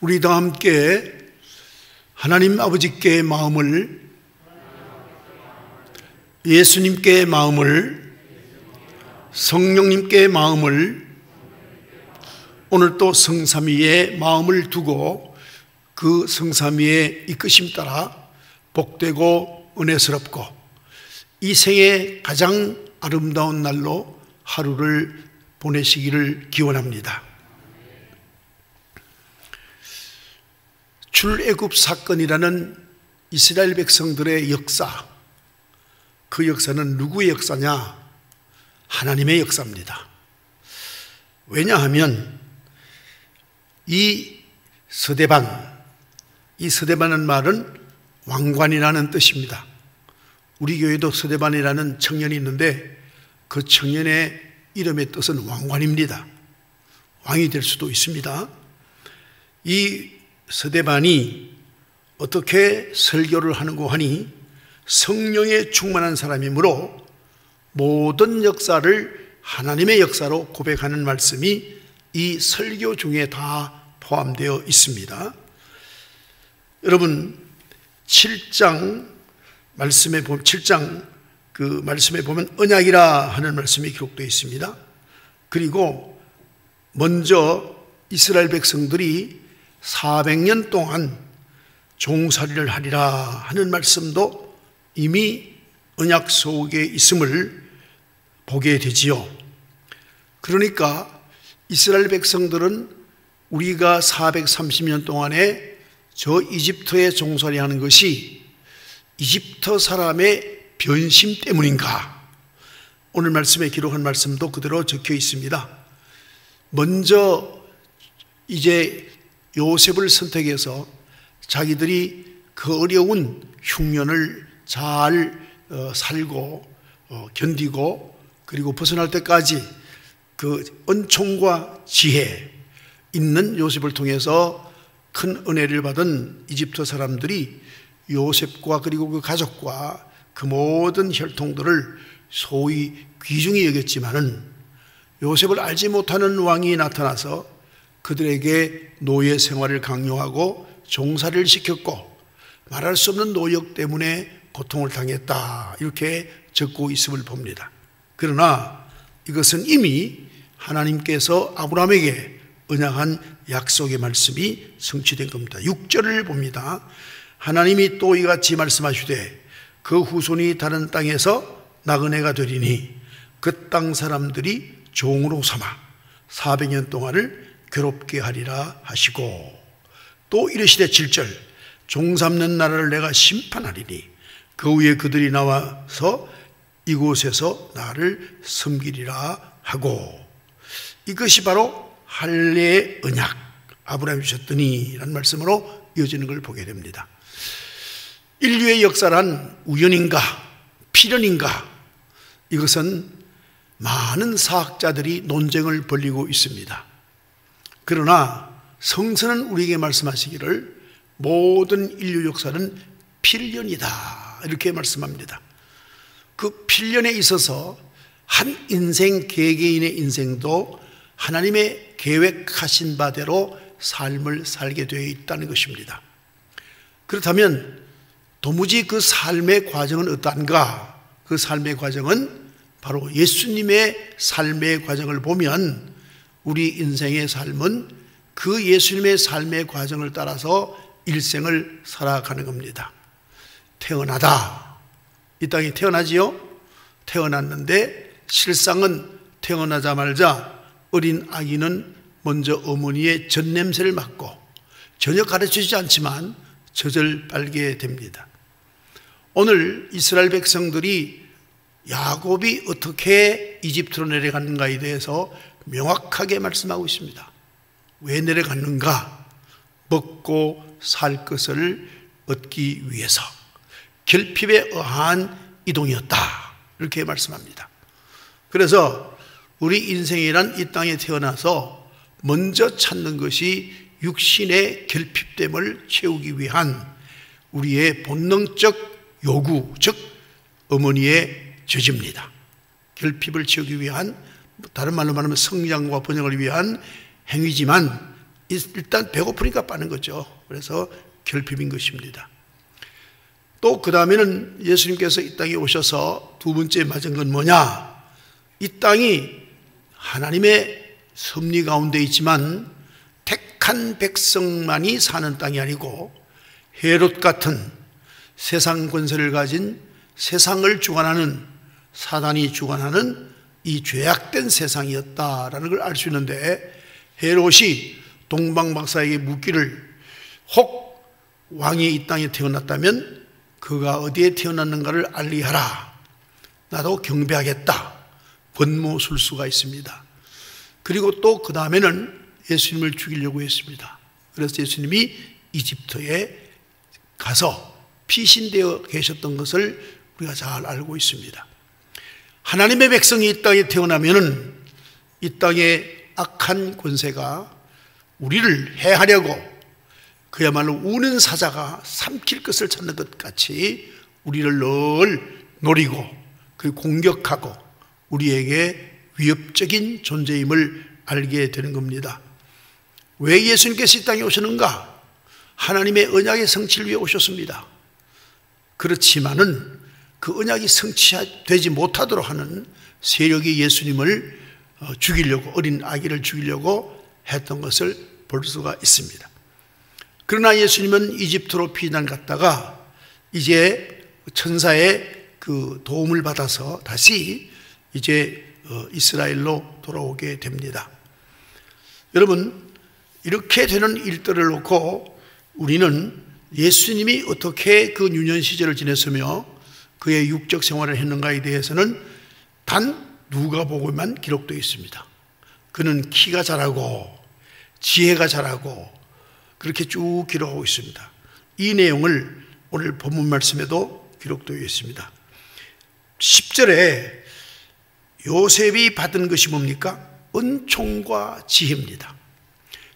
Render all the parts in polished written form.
우리 다 함께 하나님 아버지께 마음을, 예수님께 마음을, 성령님께 마음을, 오늘 또 성삼위의 마음을 두고 그 성삼위의 이끄심 따라 복되고 은혜스럽고 이 생의 가장 아름다운 날로 하루를 보내시기를 기원합니다. 출애굽 사건이라는 이스라엘 백성들의 역사, 그 역사는 누구의 역사냐? 하나님의 역사입니다. 왜냐하면 이 서대반은 말은 왕관이라는 뜻입니다. 우리 교회도 서대반이라는 청년이 있는데 그 청년의 이름의 뜻은 왕관입니다. 왕이 될 수도 있습니다. 이 서대반이 어떻게 설교를 하는고 하니 성령에 충만한 사람이므로 모든 역사를 하나님의 역사로 고백하는 말씀이 이 설교 중에 다 포함되어 있습니다. 여러분 7장 말씀에 보면 언약이라 하는 말씀이 기록되어 있습니다. 그리고 먼저 이스라엘 백성들이 400년 동안 종살이를 하리라 하는 말씀도 이미 언약 속에 있음을 보게 되지요. 그러니까 이스라엘 백성들은 우리가 430년 동안에 저 이집트에 종살이하는 것이 이집트 사람의 변심 때문인가? 오늘 말씀에 기록한 말씀도 그대로 적혀 있습니다. 먼저 이제 요셉을 선택해서 자기들이 그 어려운 흉년을 잘 살고 견디고 그리고 벗어날 때까지 그 은총과 지혜 있는 요셉을 통해서 큰 은혜를 받은 이집트 사람들이 요셉과 그리고 그 가족과 그 모든 혈통들을 소위 귀중히 여겼지만은 요셉을 알지 못하는 왕이 나타나서 그들에게 노예 생활을 강요하고 종살이를 시켰고 말할 수 없는 노역 때문에 고통을 당했다 이렇게 적고 있음을 봅니다. 그러나 이것은 이미 하나님께서 아브라함에게 언약한 약속의 말씀이 성취된 겁니다. 6절을 봅니다. 하나님이 또 이같이 말씀하시되 그 후손이 다른 땅에서 나그네가 되리니 그 땅 사람들이 종으로 삼아 400년 동안을 괴롭게 하리라 하시고 또 이르시되 7절 종 삼는 나라를 내가 심판하리니 그 후에 그들이 나와서 이곳에서 나를 섬기리라 하고 이것이 바로 할례의 언약 아브라함이 주셨더니 라는 말씀으로 이어지는 걸 보게 됩니다. 인류의 역사란 우연인가 필연인가 이것은 많은 사학자들이 논쟁을 벌이고 있습니다. 그러나 성서는 우리에게 말씀하시기를 모든 인류 역사는 필연이다 이렇게 말씀합니다. 그 필연에 있어서 한 인생 개개인의 인생도 하나님의 계획하신 바대로 삶을 살게 되어 있다는 것입니다. 그렇다면 도무지 그 삶의 과정은 어떠한가? 그 삶의 과정은 바로 예수님의 삶의 과정을 보면 우리 인생의 삶은 그 예수님의 삶의 과정을 따라서 일생을 살아가는 겁니다. 태어나다. 이 땅에 태어나지요? 태어났는데 실상은 태어나자마자 어린 아기는 먼저 어머니의 젖냄새를 맡고 전혀 가르쳐주지 않지만 젖을 빨게 됩니다. 오늘 이스라엘 백성들이 야곱이 어떻게 이집트로 내려갔는가에 대해서 명확하게 말씀하고 있습니다. 왜 내려갔는가? 먹고 살 것을 얻기 위해서 결핍에 의한 이동이었다 이렇게 말씀합니다. 그래서 우리 인생이란 이 땅에 태어나서 먼저 찾는 것이 육신의 결핍됨을 채우기 위한 우리의 본능적 요구, 즉 어머니의 젖입니다. 결핍을 채우기 위한, 다른 말로 말하면 성장과 번영을 위한 행위지만 일단 배고프니까 빠는 거죠. 그래서 결핍인 것입니다. 또 그 다음에는 예수님께서 이 땅에 오셔서 두 번째 맞은 건 뭐냐? 이 땅이 하나님의 섭리 가운데 있지만 택한 백성만이 사는 땅이 아니고 헤롯 같은 세상 권세를 가진 세상을 주관하는 사단이 주관하는 이 죄악된 세상이었다라는 걸 알 수 있는데, 헤롯이 동방박사에게 묻기를 혹 왕이 이 땅에 태어났다면 그가 어디에 태어났는가를 알리하라. 나도 경배하겠다. 권모술 수가 있습니다. 그리고 또 그 다음에는 예수님을 죽이려고 했습니다. 그래서 예수님이 이집트에 가서 피신되어 계셨던 것을 우리가 잘 알고 있습니다. 하나님의 백성이 이 땅에 태어나면은 이 땅의 악한 권세가 우리를 해하려고 그야말로 우는 사자가 삼킬 것을 찾는 것 같이 우리를 늘 노리고 그리고 공격하고 우리에게 위협적인 존재임을 알게 되는 겁니다. 왜 예수님께서 이 땅에 오셨는가? 하나님의 언약의 성취를 위해 오셨습니다. 그렇지만은 그 언약이 성취되지 못하도록 하는 세력이 예수님을 죽이려고, 어린 아기를 죽이려고 했던 것을 볼 수가 있습니다. 그러나 예수님은 이집트로 피난 갔다가 이제 천사의 그 도움을 받아서 다시 이제 이스라엘로 돌아오게 됩니다. 여러분, 이렇게 되는 일들을 놓고 우리는 예수님이 어떻게 그 유년 시절을 지냈으며 그의 육적 생활을 했는가에 대해서는 단 누가복음에만 기록되어 있습니다. 그는 키가 자라고 지혜가 자라고 그렇게 쭉 기록하고 있습니다. 이 내용을 오늘 본문 말씀에도 기록되어 있습니다. 10절에 요셉이 받은 것이 뭡니까? 은총과 지혜입니다.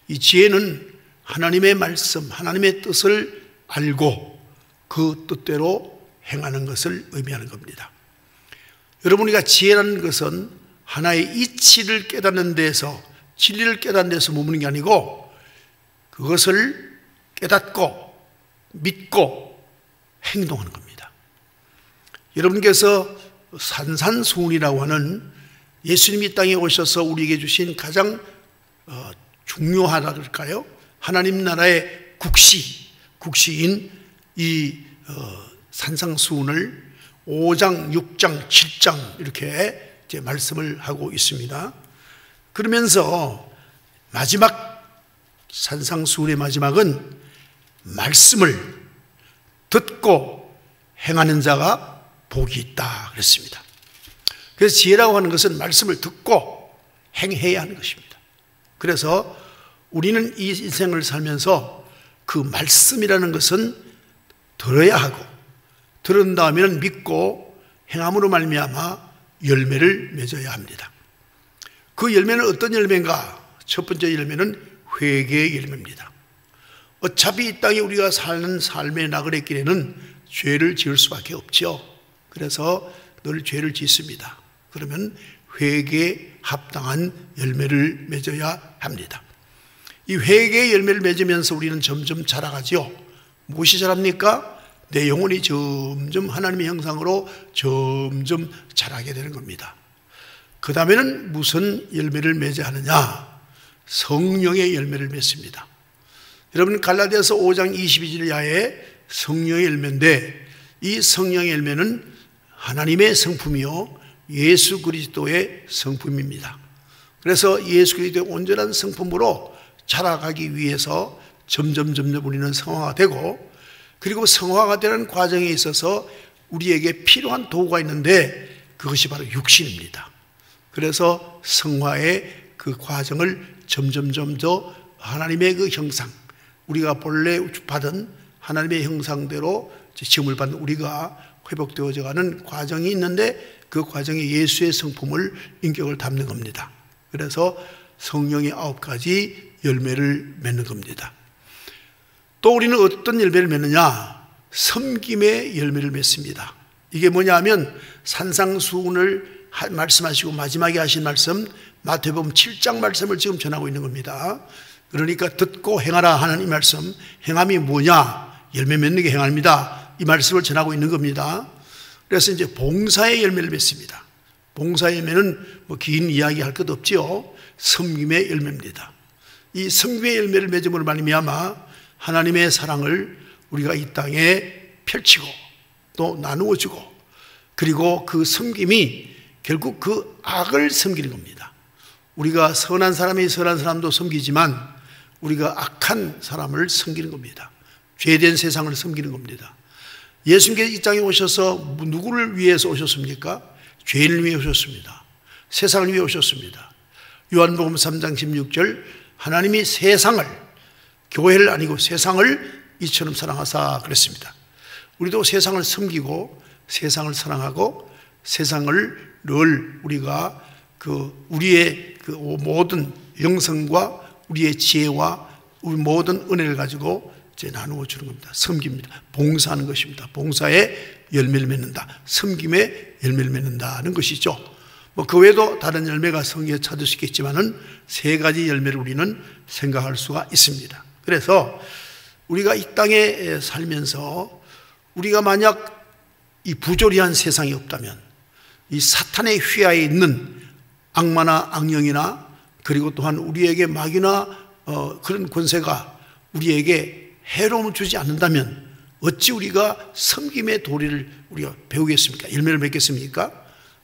이 지혜는 하나님의 말씀, 하나님의 뜻을 알고 그 뜻대로 행하는 것을 의미하는 겁니다. 여러분, 우리가 지혜라는 것은 하나의 이치를 깨닫는 데서, 진리를 깨닫는 데서 머무는 게 아니고 그것을 깨닫고 믿고 행동하는 겁니다. 여러분께서 산산수훈이라고 하는 예수님이 이 땅에 오셔서 우리에게 주신 가장 중요하다 그럴까요? 하나님 나라의 국시인 이 산상수훈을 5장, 6장, 7장 이렇게 이제 말씀을 하고 있습니다. 그러면서 마지막 산상수훈의 마지막은 말씀을 듣고 행하는 자가 복이 있다 그랬습니다. 그래서 지혜라고 하는 것은 말씀을 듣고 행해야 하는 것입니다. 그래서 우리는 이 인생을 살면서 그 말씀이라는 것은 들어야 하고, 들은 다음에는 믿고 행함으로 말미암아 열매를 맺어야 합니다. 그 열매는 어떤 열매인가? 첫 번째 열매는 회개의 열매입니다. 어차피 이 땅에 우리가 사는 삶의 나그네 길에는 죄를 지을 수밖에 없죠. 그래서 늘 죄를 짓습니다. 그러면 회개에 합당한 열매를 맺어야 합니다. 이 회개의 열매를 맺으면서 우리는 점점 자라가지요. 무엇이 자랍니까? 내 영혼이 점점 하나님의 형상으로 점점 자라게 되는 겁니다. 그 다음에는 무슨 열매를 맺어야 하느냐? 성령의 열매를 맺습니다. 여러분, 갈라디아서 5장 22절 이하에 성령의 열매인데, 이 성령의 열매는 하나님의 성품이요 예수 그리스도의 성품입니다. 그래서 예수 그리스도의 온전한 성품으로 자라가기 위해서 점점 우리는 성화가 되고, 그리고 성화가 되는 과정에 있어서 우리에게 필요한 도구가 있는데 그것이 바로 육신입니다. 그래서 성화의 그 과정을 점점 더 하나님의 그 형상, 우리가 본래 받은 하나님의 형상대로 지음을 받는 우리가 회복되어져 가는 과정이 있는데, 그 과정에 예수의 성품을, 인격을 담는 겁니다. 그래서 성령의 9가지 열매를 맺는 겁니다. 또 우리는 어떤 열매를 맺느냐? 섬김의 열매를 맺습니다. 이게 뭐냐 하면 산상수훈을 말씀하시고 마지막에 하신 말씀, 마태복음 7장 말씀을 지금 전하고 있는 겁니다. 그러니까 듣고 행하라 하는 이 말씀, 행함이 뭐냐? 열매 맺는 게 행함이다. 이 말씀을 전하고 있는 겁니다. 그래서 이제 봉사의 열매를 맺습니다. 봉사의 열매는 뭐 긴 이야기 할 것 없지요. 섬김의 열매입니다. 이 섬김의 열매를 맺음으로 말미암아 하나님의 사랑을 우리가 이 땅에 펼치고 또 나누어 주고, 그리고 그 섬김이 결국 그 악을 섬기는 겁니다. 우리가 선한 사람이 선한 사람도 섬기지만 우리가 악한 사람을 섬기는 겁니다. 죄된 세상을 섬기는 겁니다. 예수님께서 이 땅에 오셔서 누구를 위해서 오셨습니까? 죄인을 위해 오셨습니다. 세상을 위해 오셨습니다. 요한복음 3장 16절, 하나님이 세상을, 교회를 아니고 세상을 이처럼 사랑하사 그랬습니다. 우리도 세상을 섬기고 세상을 사랑하고 세상을 늘 우리가 우리의 모든 영성과 우리의 지혜와 우리 모든 은혜를 가지고 이제 나누어 주는 겁니다. 섬깁니다. 봉사하는 것입니다. 봉사에 열매를 맺는다. 섬김에 열매를 맺는다는 것이죠. 뭐 그 외에도 다른 열매가 성경에 찾을 수 있겠지만은 세 가지 열매를 우리는 생각할 수가 있습니다. 그래서 우리가 이 땅에 살면서 우리가 만약 이 부조리한 세상이 없다면, 이 사탄의 휘하에 있는 악마나 악령이나 그리고 또한 우리에게 마귀나 그런 권세가 우리에게 해로움을 주지 않는다면 어찌 우리가 섬김의 도리를 우리가 배우겠습니까? 열매를 맺겠습니까?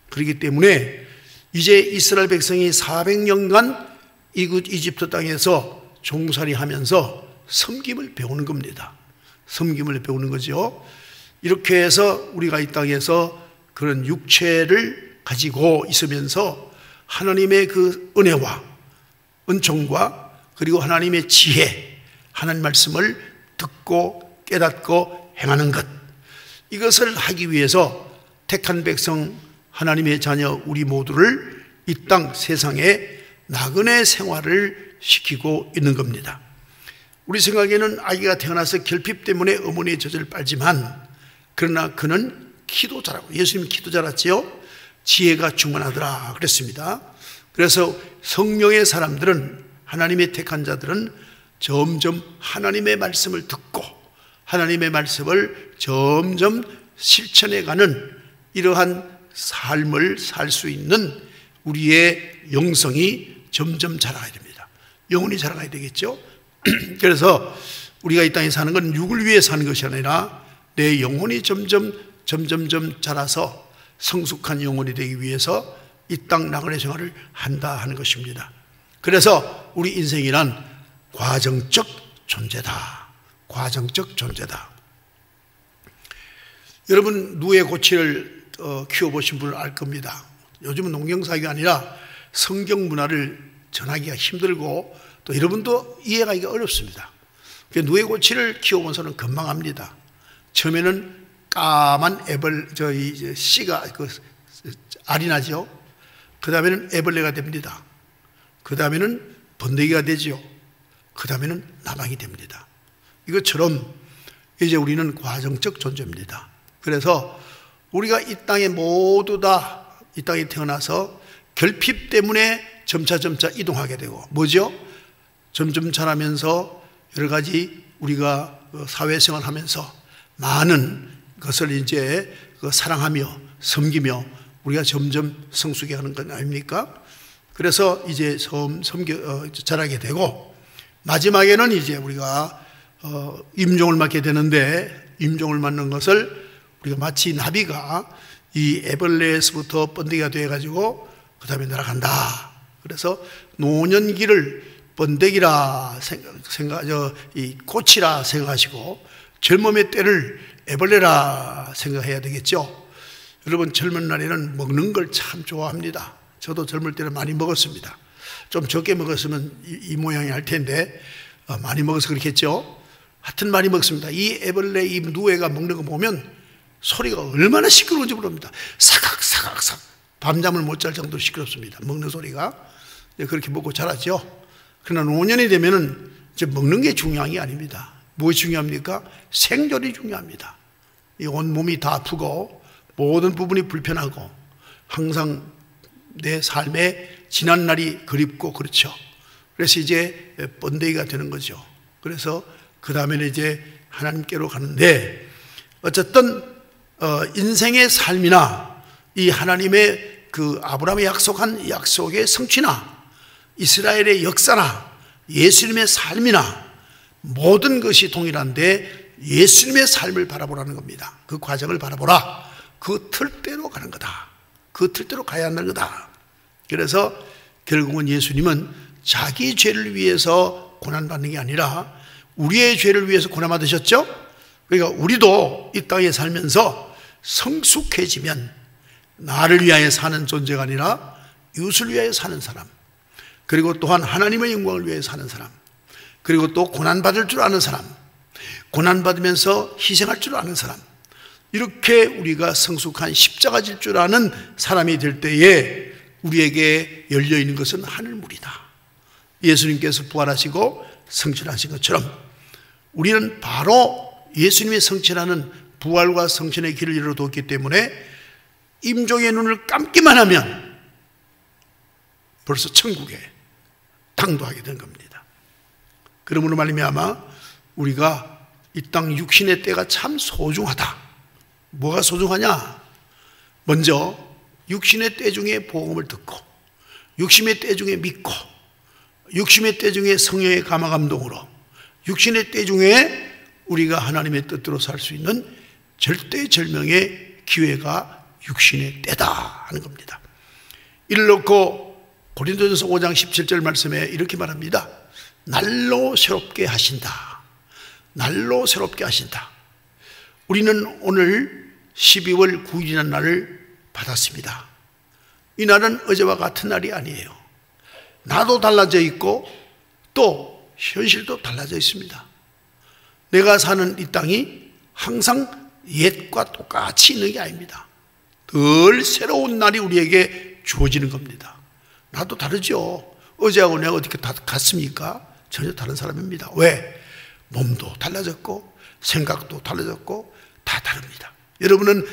그렇기 때문에 이제 이스라엘 백성이 400년간 이집트 땅에서 종살이 하면서 섬김을 배우는 겁니다. 섬김을 배우는 거죠. 이렇게 해서 우리가 이 땅에서 그런 육체를 가지고 있으면서 하나님의 그 은혜와 은총과 그리고 하나님의 지혜, 하나님 말씀을 듣고 깨닫고 행하는 것, 이것을 하기 위해서 택한 백성 하나님의 자녀 우리 모두를 이 땅 세상에 나그네 생활을 시키고 있는 겁니다. 우리 생각에는 아기가 태어나서 결핍 때문에 어머니의 젖을 빨지만, 그러나 그는 키도 자라고, 예수님 키도 자랐지요. 지혜가 충만하더라 그랬습니다. 그래서 성령의 사람들은, 하나님의 택한 자들은 점점 하나님의 말씀을 듣고 하나님의 말씀을 점점 실천해가는 이러한 삶을 살 수 있는 우리의 영성이 점점 자라가야 됩니다. 영혼이 자라가야 되겠죠. 그래서 우리가 이 땅에 사는 건 육을 위해 사는 것이 아니라 내 영혼이 점점 자라서 성숙한 영혼이 되기 위해서 이 땅 나그네 생활을 한다 하는 것입니다. 그래서 우리 인생이란 과정적 존재다. 과정적 존재다. 여러분, 누에 고치를 키워보신 분은 알 겁니다. 요즘은 농경사회가 아니라 성경 문화를 전하기가 힘들고 또 여러분도 이해하기가 어렵습니다. 누에 고치를 키워본 사람은 금방 합니다. 처음에는 까만 씨가 알이 나죠. 그 다음에는 애벌레가 됩니다. 그 다음에는 번데기가 되죠. 그 다음에는 나방이 됩니다. 이것처럼 이제 우리는 과정적 존재입니다. 그래서 우리가 이 땅에 모두 다 이 땅에 태어나서 결핍 때문에 점차 이동하게 되고, 뭐죠? 점점 자라면서 여러 가지 우리가 사회생활 하면서 많은 것을 이제 사랑하며 섬기며 우리가 점점 성숙해 가는 건 아닙니까? 그래서 이제 자라게 되고, 마지막에는 이제 우리가 임종을 맡게 되는데, 임종을 맡는 것을 우리가 마치 나비가 이 애벌레에서부터 번데기가 되어가지고 그 다음에 날아간다. 그래서 노년기를 번데기라 이 꽃이라 생각하시고 젊음의 때를 애벌레라 생각해야 되겠죠. 여러분, 젊은 날에는 먹는 걸 참 좋아합니다. 저도 젊을 때는 많이 먹었습니다. 좀 적게 먹었으면 이 모양이 할 텐데 많이 먹어서 그렇겠죠. 하여튼 많이 먹습니다. 이 애벌레, 이 누에가 먹는 거 보면 소리가 얼마나 시끄러운지 모릅니다. 사각사각 밤잠을 못 잘 정도로 시끄럽습니다. 먹는 소리가. 그렇게 먹고 자라죠. 그러나 노년이 되면은 이제 먹는 게 중요한 게 아닙니다. 무엇이 중요합니까? 생존이 중요합니다. 이 온몸이 다 아프고 모든 부분이 불편하고 항상 내 삶에 지난 날이 그립고 그렇죠. 그래서 이제 번데기가 되는 거죠. 그래서 그 다음에는 이제 하나님께로 가는데, 어쨌든 인생의 삶이나 이 하나님의 그 아브라함이 약속한 약속의 성취나 이스라엘의 역사나 예수님의 삶이나 모든 것이 동일한데 예수님의 삶을 바라보라는 겁니다. 그 과정을 바라보라. 그 틀대로 가는 거다. 그 틀대로 가야 한다는 거다. 그래서 결국은 예수님은 자기 죄를 위해서 고난받는 게 아니라 우리의 죄를 위해서 고난받으셨죠? 그러니까 우리도 이 땅에 살면서 성숙해지면 나를 위하여 사는 존재가 아니라 이웃을 위하여 사는 사람, 그리고 또한 하나님의 영광을 위하여 사는 사람, 그리고 또 고난받을 줄 아는 사람, 고난받으면서 희생할 줄 아는 사람, 이렇게 우리가 성숙한 십자가 질 줄 아는 사람이 될 때에 우리에게 열려있는 것은 하늘물이다. 예수님께서 부활하시고 성천하신 것처럼 우리는 바로 예수님의 성천하는 부활과 성천의 길을 열어두었기 때문에 임종의 눈을 감기만 하면 벌써 천국에 당도하게 된 겁니다. 그러므로 말미암아 우리가 이 땅 육신의 때가 참 소중하다. 뭐가 소중하냐? 먼저 육신의 때 중에 복음을 듣고, 육신의 때 중에 믿고, 육신의 때 중에 성령의 감화 감동으로, 육신의 때 중에 우리가 하나님의 뜻대로 살 수 있는 절대절명의 기회가 육신의 때다 하는 겁니다. 이를 놓고 고린도전서 5장 17절 말씀에 이렇게 말합니다. 날로 새롭게 하신다. 날로 새롭게 하신다. 우리는 오늘 12월 9일이라는 날을 받았습니다. 이 날은 어제와 같은 날이 아니에요. 나도 달라져 있고 또 현실도 달라져 있습니다. 내가 사는 이 땅이 항상 옛과 똑같이 있는 게 아닙니다. 늘 새로운 날이 우리에게 주어지는 겁니다. 나도 다르죠. 어제하고 내가 어떻게 다 같습니까? 전혀 다른 사람입니다. 왜? 몸도 달라졌고 생각도 달라졌고 다 다릅니다. 여러분은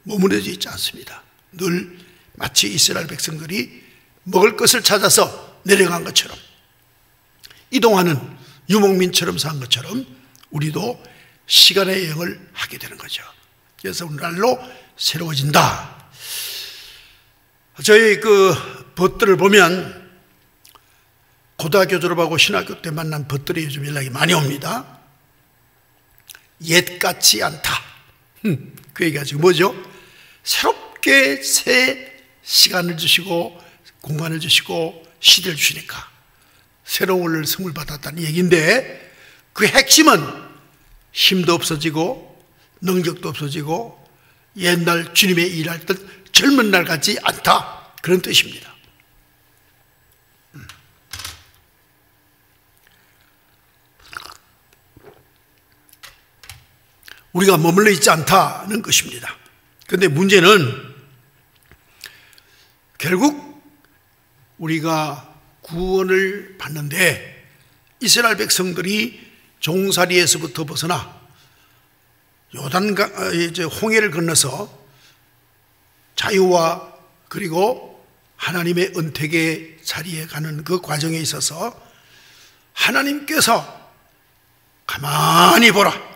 머무러져 있지 않습니다. 늘 마치 이스라엘 백성들이 먹을 것을 찾아서 내려간 것처럼, 이동하는 유목민처럼 산 것처럼 우리도 시간의 여행을 하게 되는 거죠. 그래서 오늘날로 새로워진다. 저희 그 벗들을 보면 고등학교 졸업하고 신학교 때 만난 벗들이 요즘 연락이 많이 옵니다. 옛 같지 않다. 그 얘기가 지금 뭐죠? 새롭게 새 시간을 주시고 공간을 주시고 시대를 주시니까 새로운 선물 받았다는 얘기인데, 그 핵심은 힘도 없어지고 능력도 없어지고 옛날 주님의 일할 때 젊은 날 같지 않다, 그런 뜻입니다. 우리가 머물러 있지 않다는 것입니다. 그런데 문제는 결국 우리가 구원을 받는데 이스라엘 백성들이 종살이에서부터 벗어나 요단강 이제 홍해를 건너서 자유와 그리고 하나님의 은택의 자리에 가는 그 과정에 있어서 하나님께서 가만히 보라,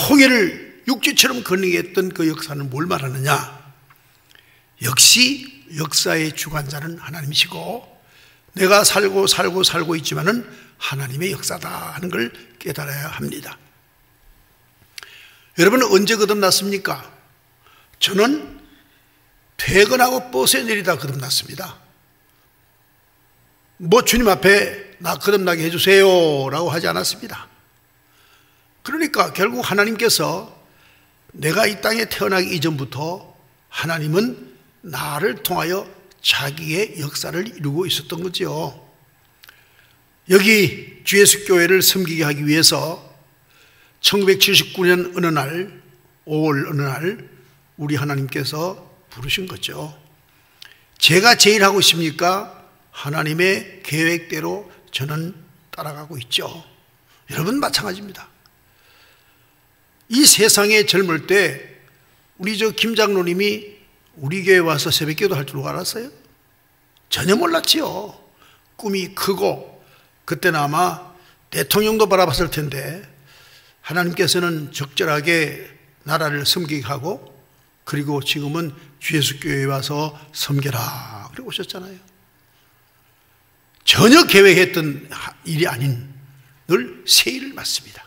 홍해를 육지처럼 건너게 했던 그 역사는 뭘 말하느냐? 역시 역사의 주관자는 하나님이시고 내가 살고 있지만은 하나님의 역사다 하는 걸 깨달아야 합니다. 여러분은 언제 거듭났습니까? 저는 퇴근하고 버스에 내리다 거듭났습니다. 뭐 주님 앞에 나 거듭나게 해주세요 라고 하지 않았습니다. 그러니까 결국 하나님께서 내가 이 땅에 태어나기 이전부터 하나님은 나를 통하여 자기의 역사를 이루고 있었던 거죠. 여기 주 예수 교회를 섬기게 하기 위해서 1979년 어느 날 5월 어느 날 우리 하나님께서 부르신 거죠. 제가 제일 하고 있습니까? 하나님의 계획대로 저는 따라가고 있죠. 여러분 마찬가지입니다. 이 세상에 젊을 때 우리 김 장로님이 우리 교회 와서 새벽기도 할 줄 알았어요? 전혀 몰랐지요. 꿈이 크고 그때는 아마 대통령도 바라봤을 텐데 하나님께서는 적절하게 나라를 섬기게 하고 그리고 지금은 주 예수 교회에 와서 섬겨라 그러고 오셨잖아요. 전혀 계획했던 일이 아닌 늘 새 일을 맞습니다.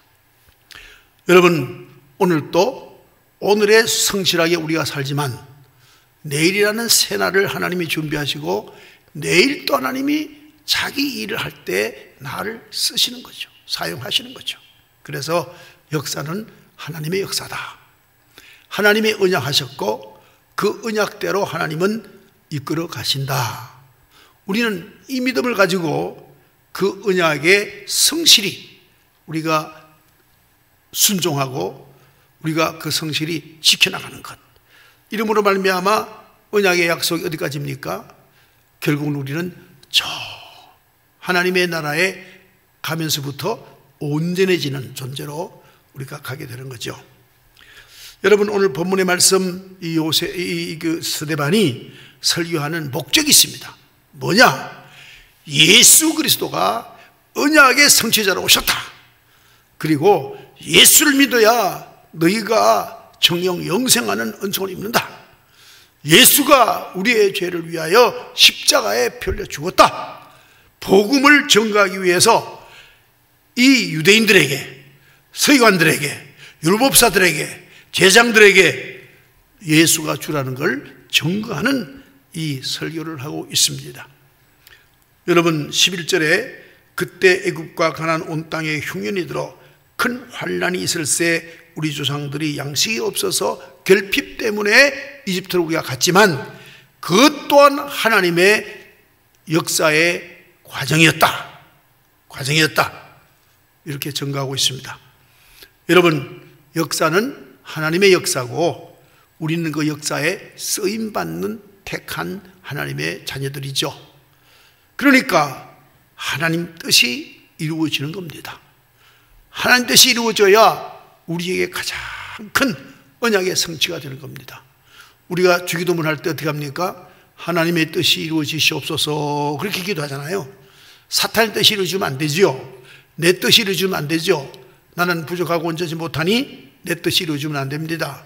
여러분, 오늘도 오늘에 성실하게 우리가 살지만 내일이라는 새날을 하나님이 준비하시고 내일 또 하나님이 자기 일을 할 때 나를 쓰시는 거죠. 사용하시는 거죠. 그래서 역사는 하나님의 역사다. 하나님의 언약하셨고 그 언약대로 하나님은 이끌어 가신다. 우리는 이 믿음을 가지고 그 언약에 성실히 우리가 순종하고 우리가 그 성실히 지켜나가는 것, 이름으로 말미암아 언약의 약속이 어디까지입니까? 결국은 우리는 저 하나님의 나라에 가면서부터 온전해지는 존재로 우리가 가게 되는 거죠. 여러분, 오늘 본문의 말씀 그 스데반이 설교하는 목적이 있습니다. 뭐냐? 예수 그리스도가 언약의 성취자로 오셨다. 그리고 예수를 믿어야 너희가 정령 영생하는 은총을 입는다. 예수가 우리의 죄를 위하여 십자가에 피 흘려 죽었다. 복음을 전가하기 위해서 이 유대인들에게, 서기관들에게, 율법사들에게, 제장들에게 예수가 주라는 걸 증거하는 이 설교를 하고 있습니다. 여러분, 11절에 그때 애굽과 가나안 온 땅에 흉년이 들어 큰 환란이 있을새 우리 조상들이 양식이 없어서 결핍 때문에 이집트로 우리가 갔지만 그것 또한 하나님의 역사의 과정이었다. 이렇게 증거하고 있습니다. 여러분, 역사는 하나님의 역사고 우리는 그 역사에 쓰임받는 택한 하나님의 자녀들이죠. 그러니까 하나님 뜻이 이루어지는 겁니다. 하나님 뜻이 이루어져야 우리에게 가장 큰 언약의 성취가 되는 겁니다. 우리가 주기도문 할 때 어떻게 합니까? 하나님의 뜻이 이루어지시옵소서 그렇게 기도하잖아요. 사탄의 뜻이 이루어지면 안 되죠. 내 뜻이 이루어지면 안 되죠. 나는 부족하고 온전치 못하니 내 뜻이 이루어지면 안 됩니다.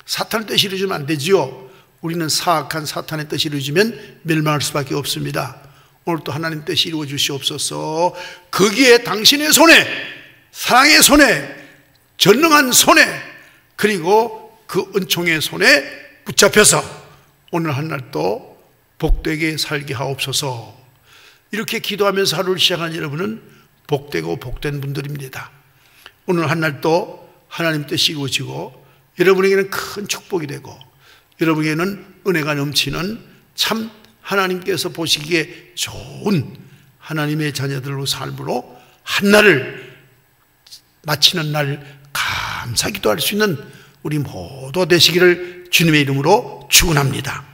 사탄의 뜻이 이루어지면 안 되죠. 우리는 사악한 사탄의 뜻이 이루어지면 멸망할 수밖에 없습니다. 오늘 또 하나님 뜻이 이루어 주시옵소서. 거기에 당신의 손에, 사랑의 손에, 전능한 손에, 그리고 그 은총의 손에 붙잡혀서 오늘 한날도 복되게 살게 하옵소서. 이렇게 기도하면서 하루를 시작한 여러분은 복되고 복된 분들입니다. 오늘 한날도 하나님 뜻이 이루어지고 여러분에게는 큰 축복이 되고 여러분에게는 은혜가 넘치는 참 하나님께서 보시기에 좋은 하나님의 자녀들로 삶으로 한날을 마치는 날 감사 기도할 수 있는 우리 모두 되시기를 주님의 이름으로 축원합니다.